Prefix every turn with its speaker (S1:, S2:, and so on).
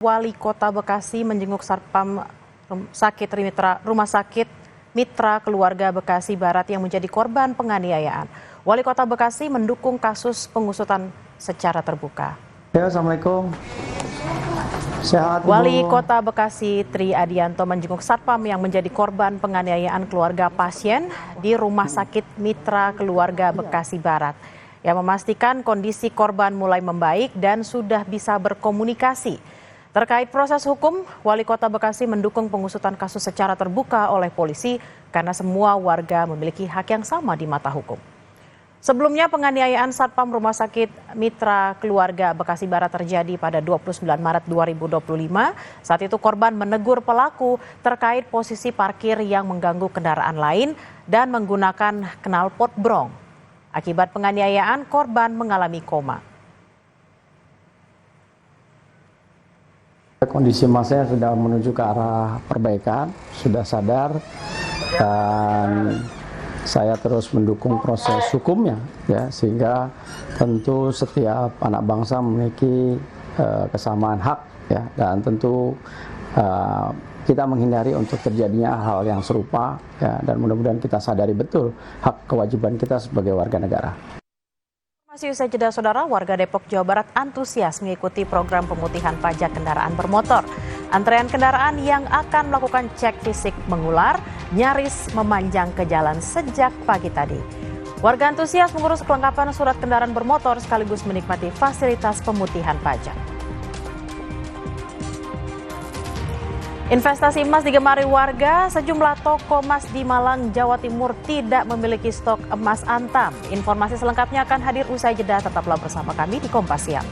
S1: Wali Kota Bekasi menjenguk Satpam Rumah Sakit Mitra Keluarga Bekasi Barat yang menjadi korban penganiayaan. Wali Kota Bekasi mendukung kasus pengusutan secara terbuka.
S2: Ya, Assalamualaikum. Sehat, Ibu.
S1: Wali Kota Bekasi Tri Adianto menjenguk Satpam yang menjadi korban penganiayaan keluarga pasien di Rumah Sakit Mitra Keluarga Bekasi Barat. Yang memastikan kondisi korban mulai membaik dan sudah bisa berkomunikasi. Terkait proses hukum, Wali Kota Bekasi mendukung pengusutan kasus secara terbuka oleh polisi karena semua warga memiliki hak yang sama di mata hukum. Sebelumnya penganiayaan Satpam Rumah Sakit Mitra Keluarga Bekasi Barat terjadi pada 29 Maret 2025. Saat itu korban menegur pelaku terkait posisi parkir yang mengganggu kendaraan lain dan menggunakan knalpot brong. Akibat penganiayaan, korban mengalami koma.
S2: Kondisi masnya sudah menuju ke arah perbaikan, sudah sadar, dan saya terus mendukung proses hukumnya, ya, sehingga tentu setiap anak bangsa memiliki kesamaan hak, ya, dan tentu kita menghindari untuk terjadinya hal yang serupa, ya, dan mudah-mudahan kita sadari betul hak kewajiban kita sebagai warga negara.
S1: Masih usai jeda, saudara, warga Depok, Jawa Barat antusias mengikuti program pemutihan pajak kendaraan bermotor. Antrean kendaraan yang akan melakukan cek fisik mengular nyaris memanjang ke jalan sejak pagi tadi. Warga antusias mengurus kelengkapan surat kendaraan bermotor sekaligus menikmati fasilitas pemutihan pajak. Investasi emas digemari warga, sejumlah toko emas di Malang, Jawa Timur tidak memiliki stok emas antam. Informasi selengkapnya akan hadir usai jeda, tetaplah bersama kami di Kompas Siang.